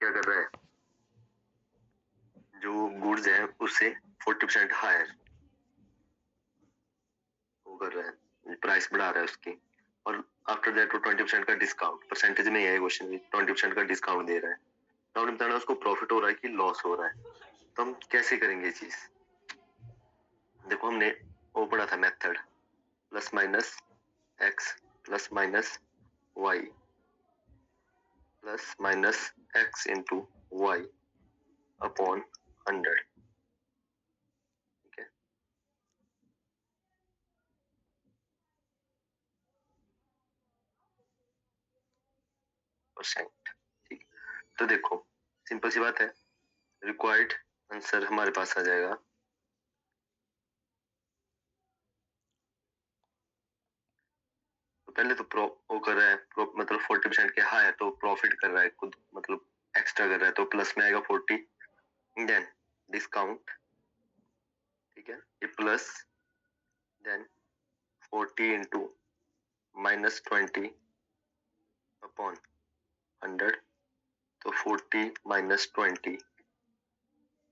क्या कर रहा है, जो गुड्स है उससे 40% हायर वो कर रहा है, प्राइस बढ़ा रहा है उसकी, और आफ्टर दैट वो 20% का डिस्काउंट, परसेंटेज में है क्वेश्चन में, 20% का डिस्काउंट दे रहा है, तो हमने बताना उसको प्रॉफिट हो रहा है कि लॉस हो रहा है। तो हम कैसे करेंगे ये चीज, देखो हमने वो पढ़ा था method, plus minus X plus minus Y plus minus X into Y upon 100, ठीक है। परसेंट, ठीक। तो देखो सिंपल सी बात है, रिक्वायर्ड आंसर हमारे पास आ जाएगा तो पहले तो वो कर रहा है मतलब 40% के हाई है तो प्रॉफिट कर रहा है खुद, मतलब एक्स्ट्रा कर रहा है, तो प्लस में आएगा 40, देन डिस्काउंट, ठीक है, ये plus, then 40 into minus 20 upon 100, तो 40 minus 20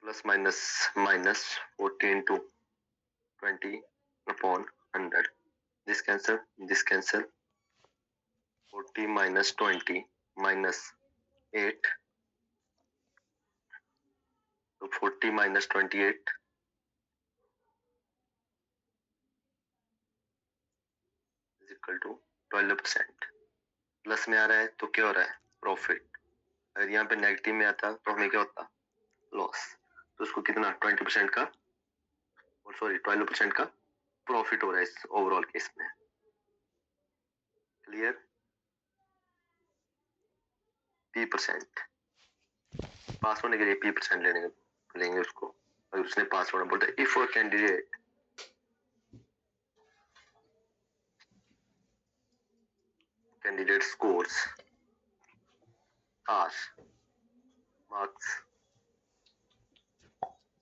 plus minus minus 40 into 20 upon 100, this cancel 40 minus 20 minus 8, तो 40 minus 28 is equal to 12%। Plus में आ रहा है तो क्या हो रहा है, प्रॉफिट। अगर यहाँ पे नेगेटिव में आता तो हमें क्या होता, लॉस। तो उसको कितना 20% का, सॉरी 12% का प्रॉफिट हो रहा है इस ओवरऑल केस में। क्लियर, P%, पास होने के लिए P% लेंगे उसको। अगर उसने पास होना बोलता है, if a candidate scores R marks,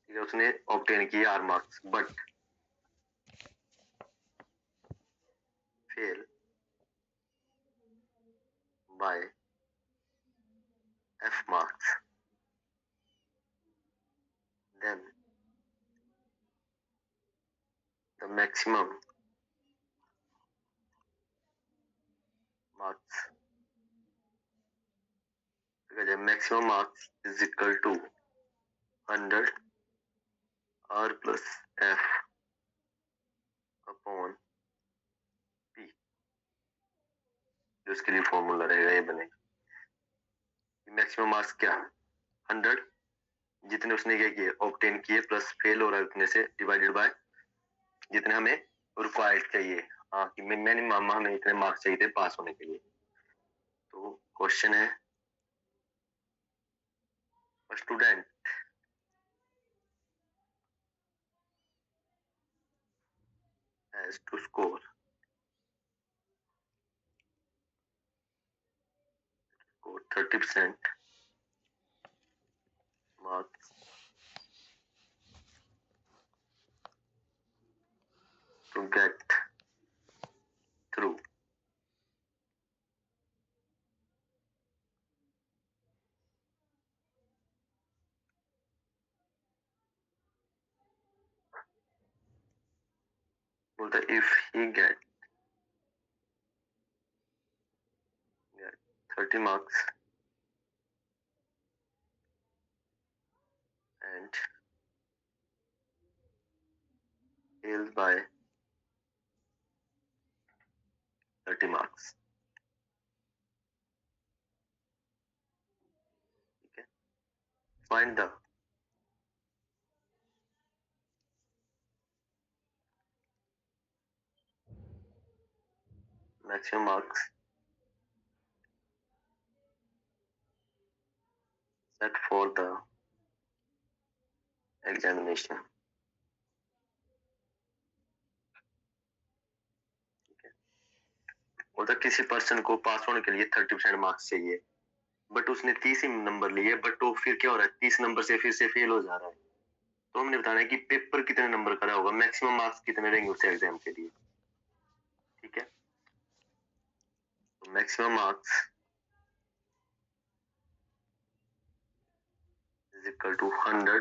ठीक है, उसने ऑब्टेन किए R marks but fail by F marks, then the maximum marks, because maximum marks is equal to 100 R plus F upon P, जो इसके लिए फॉर्मूला रहेगा ये बनेगा। मैक्सिमम मार्क्स क्या, 100, जितने उसने क्या किए ऑब्टेन किए, प्लस फेल हो रहा है उतने से, डिवाइडेड बाय जितने हमें रिक्वायर्ड चाहिए, हाँ कि मिनिमम हमें इतने मार्क्स चाहिए थे पास होने के लिए। तो क्वेश्चन है, student has to score 30% marks to get through बोलता है if he get 30 marks and fails by 30 marks, ठीक है। Find the maximum marks set for the examination, ठीक है। बोलता किसी पर्सन को पास होने के लिए 30% मार्क्स चाहिए, बट उसने 30 ही नंबर लिए, बट वो फिर क्या हो रहा है 30 नंबर से फिर से फेल हो जा रहा है। तो हमने बताना है कि पेपर कितने नंबर का होगा, मैक्सिमम मार्क्स कितने रहेंगे उस एग्जाम के लिए, ठीक है। तो मैक्सिमम मार्क्स इक्वल टू 100,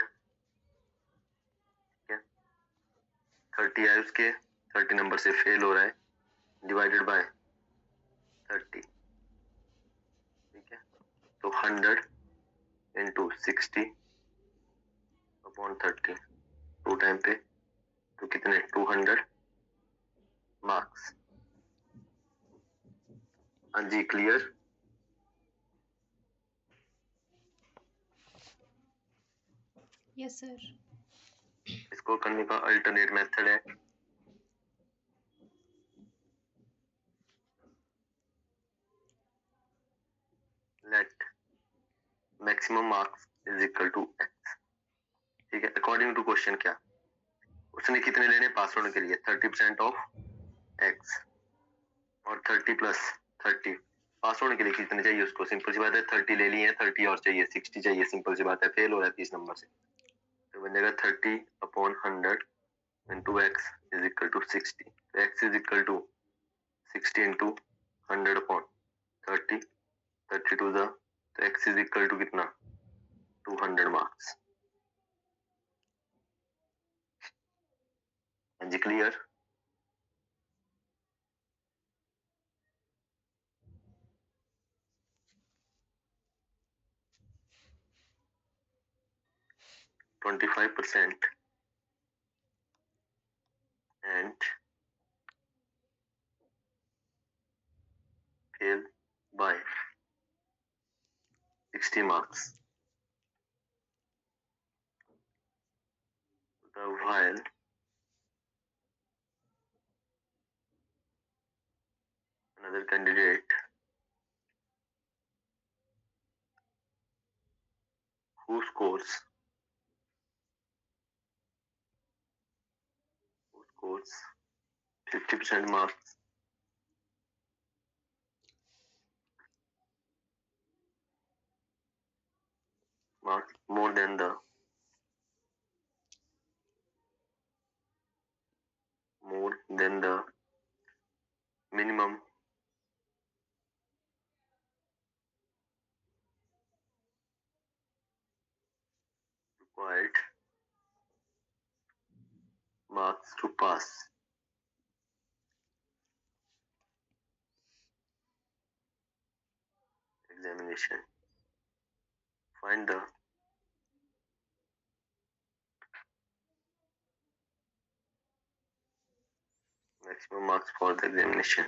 30 है उसके, 30 नंबर से फेल हो रहा है, डिवाइडेड बाय 30, ठीक है। तो 100 इंटू 60 अपॉन 30, 2 टाइम पे, तो कितने 200 मार्क्स। हाँ जी, क्लियर। Yes sir. इसको करने का अल्टरनेट मेथड है, let maximum marks is equal to X, ठीक है। अकॉर्डिंग टू क्वेश्चन क्या, उसने कितने लेने पास होने के लिए, 30% ऑफ एक्स, और 30 प्लस 30 पास होने के लिए कितने चाहिए उसको, सिंपल सी बात है, 30 ले लिए हैं, 30 और चाहिए, 60 चाहिए, सिंपल सी बात है, फेल हो रहा है 30 नंबर से, तो बन जाएगा 30 upon 100 into X is equal to 60, तो x is equal to 60 into 100 upon 30, 30 to the, तो एक्स इज इक्वल टू कितना 200 मार्क्स। हाँ जी, clear. %25% and fail by 60 marks. The while another candidate who scores 50% marks more than the minimum required marks to pass examination. Find the maximum marks for the examination.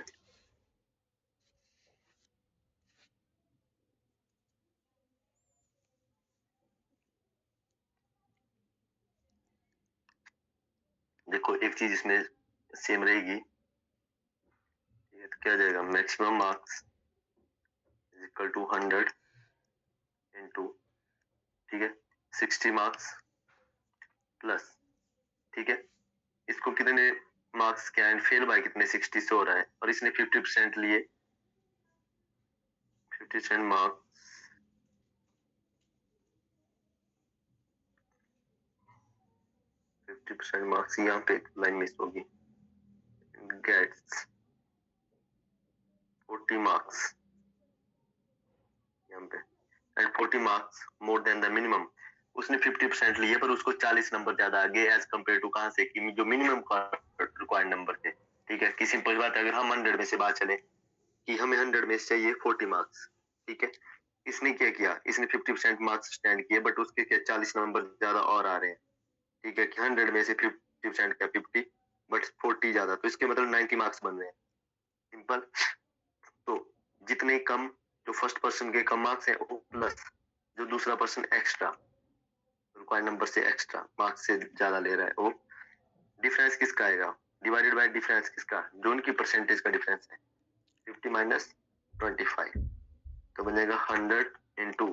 देखो एक चीज इसमें same रहेगी, ये तो क्या जाएगा, maximum marks is equal to 100 into, ठीक है, 60 मार्क्स प्लस, ठीक है, इसको कितने मार्क्स क्या है, फेल बाय कितने 60 से हो रहा है, और इसने 50% लिए, 50% मार्क्स, 50% मार्क्स, यहाँ पे लाइन मिस होगी, गेट्स 40 मार्क्स यहाँ पे, and 40 marks more than the minimum. उसने 50% लिए पर उसको 40 नंबर ज्यादा आगे एज कम्पेयर टू कहाँ से, कि जो मिनिमम रिक्वायर्ड नंबर थे, ठीक है। कि सिंपल बात है, अगर हम 100 में से बात चले कि हमें 100 में से चाहिए 40 मार्क्स, ठीक है, इसने क्या किया, इसने 50% मार्क्स स्टैंड किए, बट उसके क्या 40 नंबर ज्यादा और आ रहे हैं, ठीक है, कि 100 में से 50% क्या 50, बट 40 ज्यादा, तो इसके मतलब 90 मार्क्स बन रहे हैं, सिंपल। तो जितने कम, जो फर्स्ट पर्सन के कम मार्क्स है, वो प्लस जो दूसरा पर्सन एक्स्ट्रा रिक्वायर्ड नंबर से एक्स्ट्रा मार्क्स से ज्यादा ले रहा है, वो डिफरेंस किसका आएगा, डिवाइडेड बाय डिफरेंस किसका, जो उनकी परसेंटेज का डिफरेंस है, 50 माइनस 25, तो बनेगा 100 into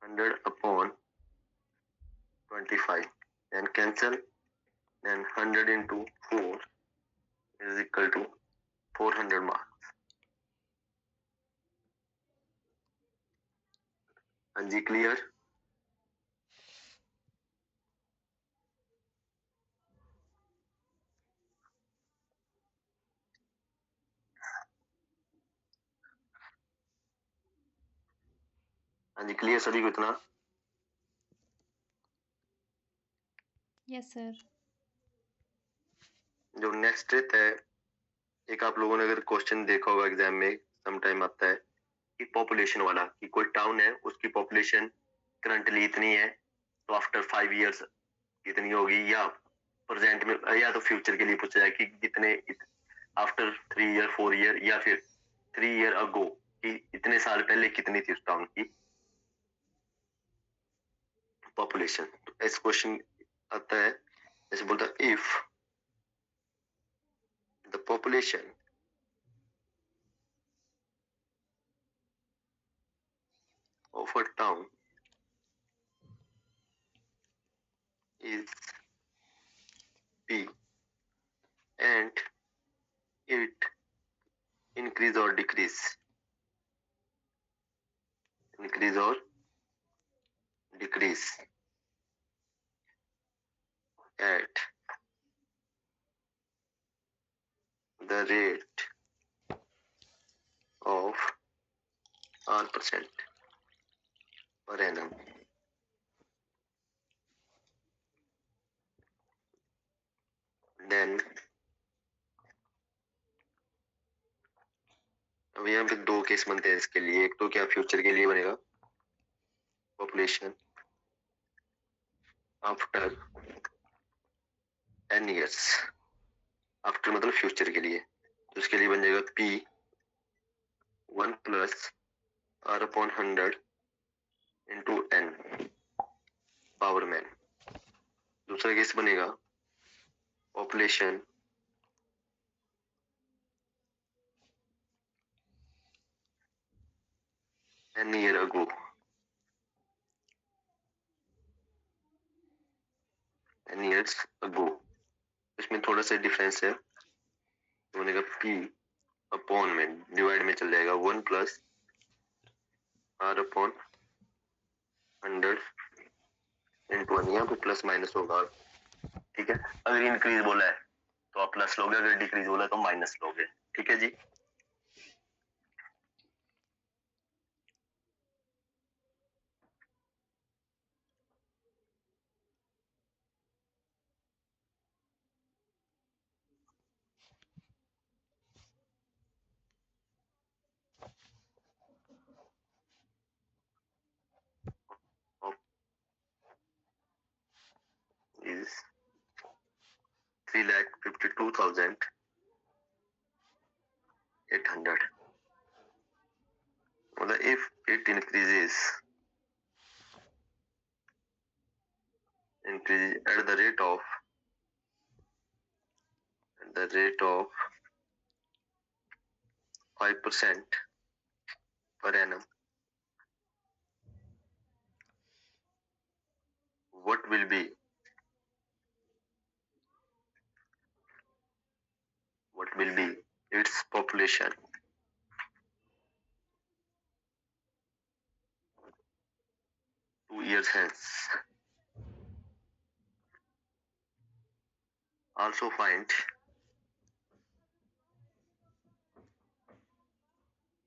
100 upon 25, then cancel, then 100 into 4 is equal to 400 marks. हाँ जी, क्लियर। हाँ जी, क्लियर सभी को इतना। Yes, sir. जो नेक्स्ट रहता है, एक आप लोगों ने अगर क्वेश्चन देखा होगा एग्जाम में सम टाइम आता है कि पॉपुलेशन वाला, कि कोई टाउन है उसकी पॉपुलेशन करंटली इतनी है तो आफ्टर 5 इयर्स कितनी होगी, या प्रेजेंट में, या तो फ्यूचर के लिए पूछा जाए कि कितने आफ्टर 3 ईयर 4 ईयर, या फिर 3 ईयर अगो कि इतने साल पहले कितनी थी उस टाउन की पॉपुलेशन। तो ऐसा क्वेश्चन आता है, जैसे बोलता है if the population of a town is P and it increase or decrease at the rate of R% per annum, then अब यहाँ पे दो केस बनते हैं इसके लिए। एक तो क्या फ्यूचर के लिए बनेगा पॉपुलेशन आफ्टर 10 इयर्स, आफ्टर मतलब फ्यूचर के लिए, तो इसके लिए बन जाएगा P 1 plus R/100 into N power man. दूसरा केस बनेगा population N year ago, N years ago। इसमें थोड़ा सा डिफरेंस है, तो बनेगा P अपॉन में डिवाइड में चल जाएगा 1 प्लस R/100 इंटू 1, यहाँ पे प्लस माइनस होगा, ठीक है। अगर इंक्रीज बोला है तो आप प्लस लोगे, अगर डिक्रीज बोला तो माइनस लोगे, ठीक है जी। is 3,52,800, मतलब if it increases at the rate of 5% per annum, what will be its population 2 years hence? Also find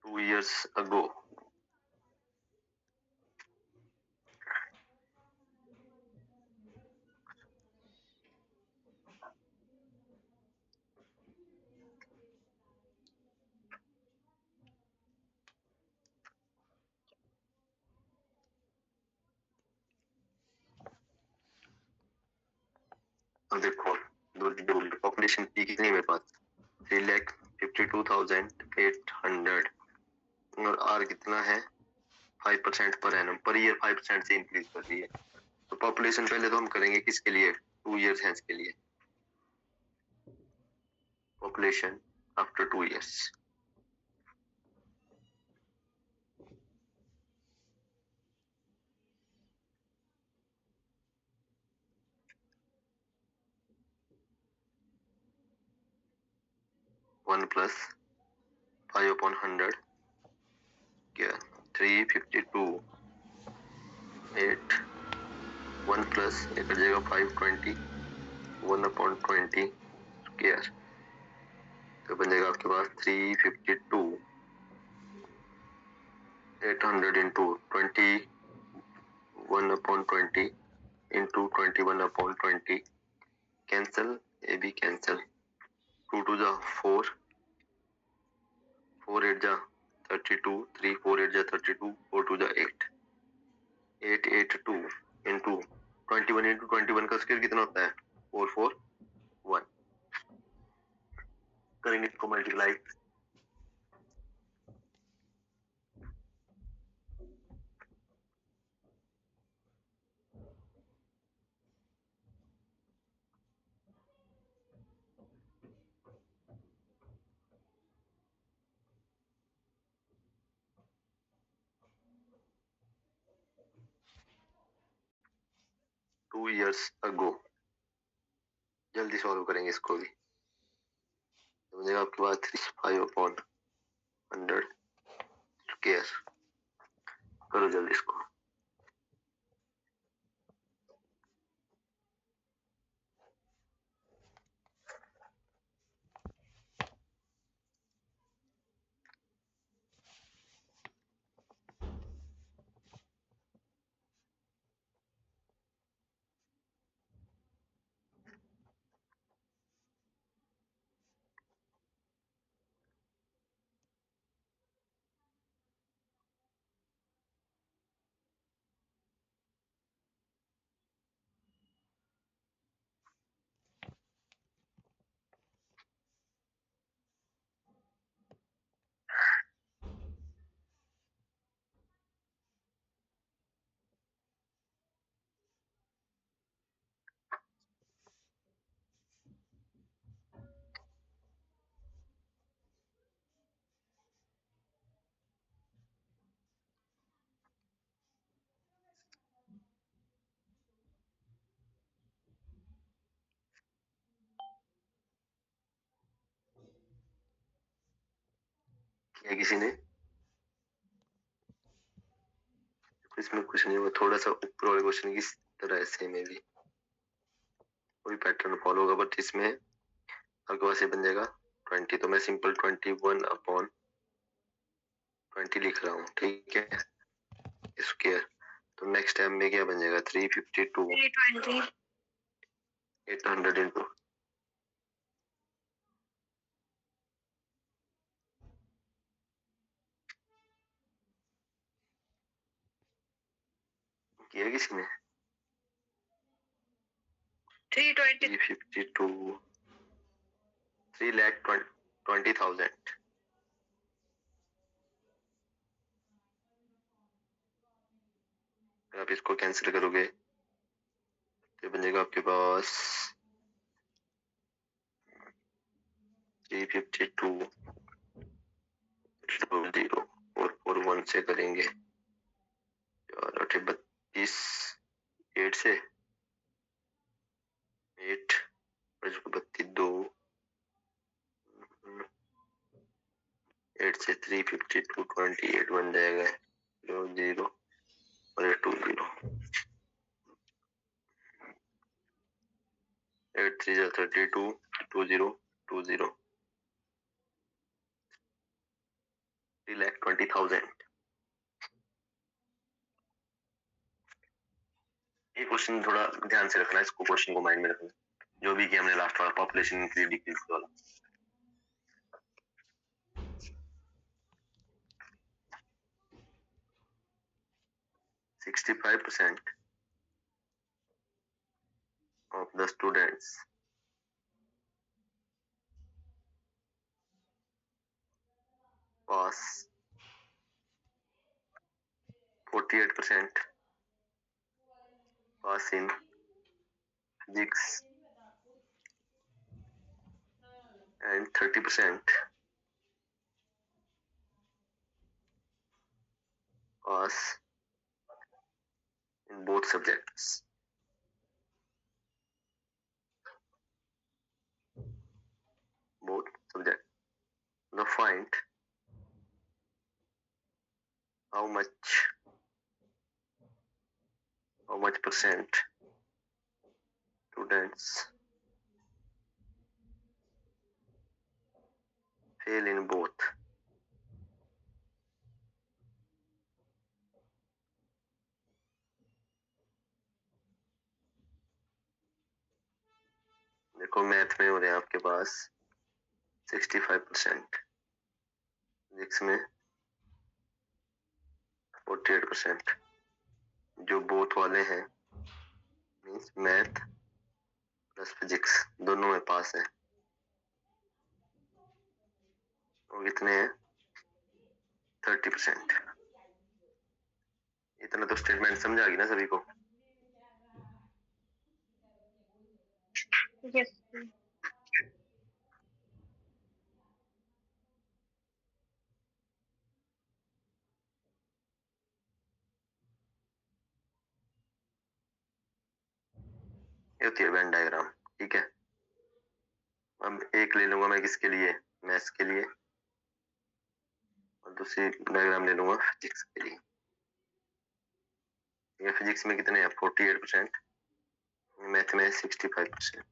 2 years ago अब देखो पॉपुलेशन की कितनी है मेरे पास 3,52,800 और आर कितना है 5% पर एनम, पर ईयर 5% से इंक्रीज कर रही है। तो पॉपुलेशन पहले तो हम करेंगे किसके लिए 2 इयर्स है इसके लिए, population after 2 years. One plus 5/100 क्या 352 8, 1 प्लस ये कर जाएगा 520 1/20 स्क्वायर, तो बन जाएगा आपके पास 352 800 into 20 1/20 into 21/20. Cancel, AB cancel. 2 to the 4, 4 8 the 32, 3 4 8 the 32, 4 to the 8, 882 into 21 into 21 का स्क्वायर कितना होता है 441. करेंगे इसको मल्टीप्लाई. Two years ago. जल्दी सॉल्व करेंगे इसको भी. तो बनेगा आपके पास 35/100 स्क्वायर. करो जल्दी इसको. किया किसी ने? इसमें कुछ नहीं, वो थोड़ा सा ऊपर वाले क्वेश्चन की तरह है, सेम है भी, वही पैटर्न फॉलो होगा, बट इसमें आपके पास ये बन जाएगा 20. तो मैं सिंपल 21/20 लिख रहा हूँ, ठीक है, स्क्वायर. तो नेक्स्ट टाइम में क्या बन जाएगा 352 800 इंटू किया किसी ने 352 3,20,000. आप इसको कैंसिल करोगे तो बन जाएगा आपके पास 352 0,441 से करेंगे 32 8 से 8 32 8 से 352 28 बन जाएगा 0 और 20 8 3 32 20 20 3,20,000. ये क्वेश्चन थोड़ा ध्यान से रखना, इसको क्वेश्चन को माइंड में रखना, जो भी किया हमने लास्ट वाला पॉपुलेशन इंक्रीज डिक्रीज वाला. 65% of the students pass, 48% pass in physics and 30% pass in both subjects. Both subjects. Now find how much percent students fail in both. देखो मैथ में हो रहे हैं आपके पास 65%, फिजिक्स में 48%। जो बोथ वाले हैं मीन्स मैथ प्लस फिजिक्स दोनों में पास है, वो कितने हैं? 30%। इतना तो स्टेटमेंट समझ आ गई ना सभी को? यस। ये होती है वेन डायग्राम, ठीक है। अब एक ले लूंगा मैं किसके लिए? मैथ्स के लिए, और दूसरी डायग्राम ले लूंगा फिजिक्स के लिए। ये फिजिक्स में कितने हैं? 48%, मैथ में 65%।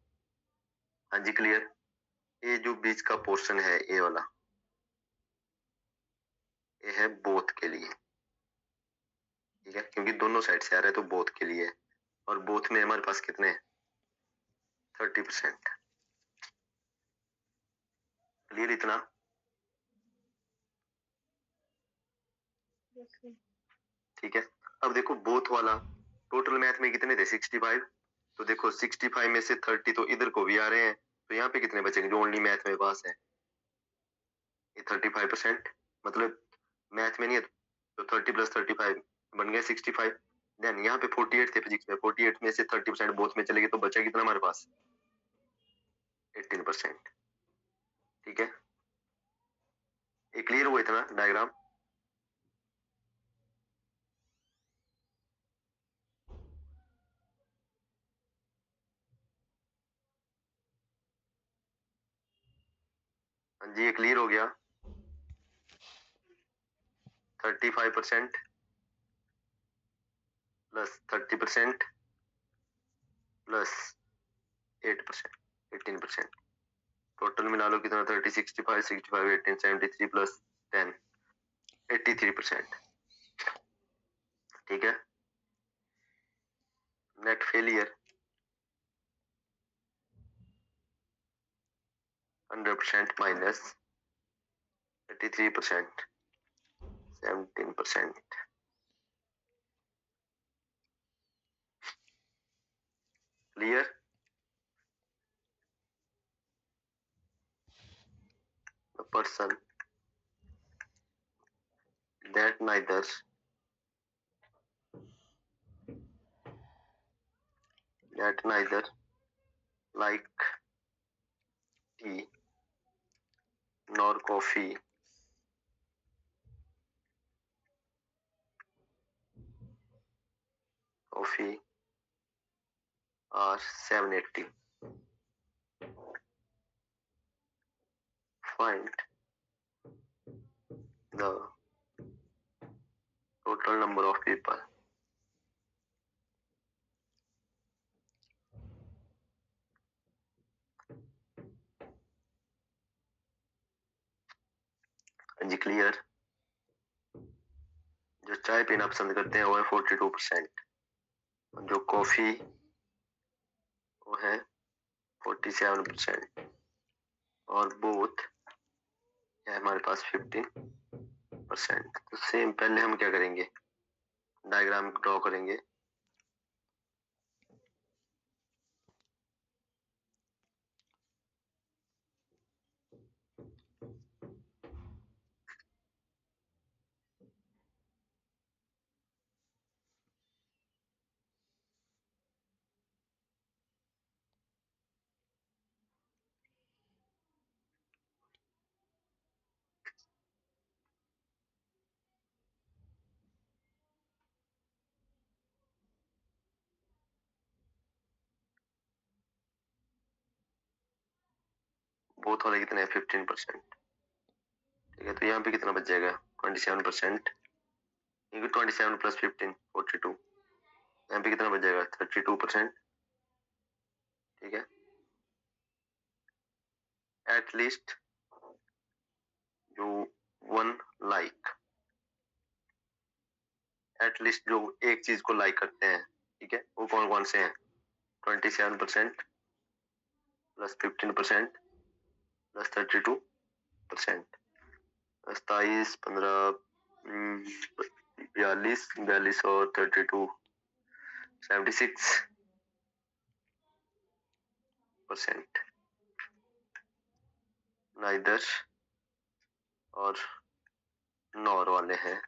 हाँ जी क्लियर। ये जो बीच का पोर्शन है ए वाला, ये है बोथ के लिए, ठीक है, क्योंकि दोनों साइड से आ रहा है तो बोथ के लिए। और बोथ में हमारे पास कितने? 30%। क्लियर इतना? ठीक है। अब देखो बोथ वाला टोटल मैथ में कितने थे? 65। तो देखो 65 में से 30 तो इधर को भी आ रहे हैं, तो यहाँ पे कितने बचेंगे जो ओनली मैथ में पास है? ये 35%, मतलब मैथ में नहीं है तो 30 प्लस 35 बन गया 65। देन यहाँ पे 48 थे फिजिक्स में, 48 में से 30% बोथ में चले गए, तो बचा कितना हमारे पास? 18%। ठीक है, ये क्लियर हुआ इतना डायग्राम? हाँ जी, ये क्लियर हो गया। 35% प्लस 30% प्लस 8%, 18%। टोटल मिला लो कितना? 30, 65, 65, 18, 73 प्लस 10, 83%। ठीक है। Net failure 100% minus 83%, 17%। Clear? The person that neither like tea nor coffee are 780. Find the total number of people जी क्लियर। जो चाय पीना पसंद करते हैं वो है 42%, जो कॉफी वो है 47%, और बोथ है हमारे पास 15%। तो सेम पहले हम क्या करेंगे? डायग्राम ड्रॉ करेंगे। बोथ वाले कितने हैं? 15%। ठीक है, तो यहाँ पे कितना बच जाएगा? 27%, क्योंकि 27 प्लस 15 42। यहाँ पे कितना बच जाएगा? 32%। ठीक है, एटलीस्ट जो वन लाइक, एटलीस्ट जो एक चीज को लाइक करते हैं, ठीक है, वो कौन कौन से हैं? 27% प्लस 15% प्लस 32%, 27, 15, 42, 42 और 32, 76%। नाइदर और नॉर वाले हैं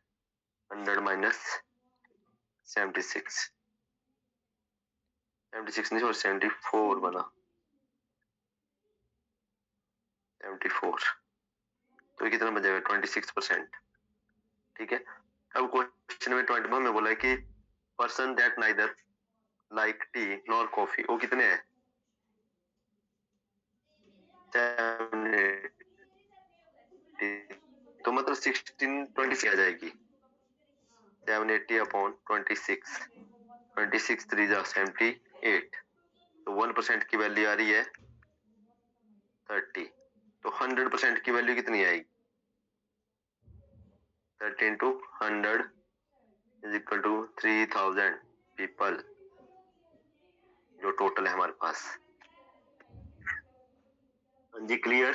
100 माइनस 76, 76 नहीं, 74 बना, 74, तो ये कितना बचेगा 26%। ठीक है, अब क्वेश्चन में 20 में बोला है कि person that neither like T nor coffee, वो कितने हैं? 780, तो मतलब 1620 आ जाएगी, 780 अपॉन 26, 26 3 जा 78, तो 1% की वैल्यू आ रही है 30, तो 100% की वैल्यू कितनी आएगी? 30 into 100 is equal to 3000 people, जो टोटल है हमारे पास। जी क्लियर?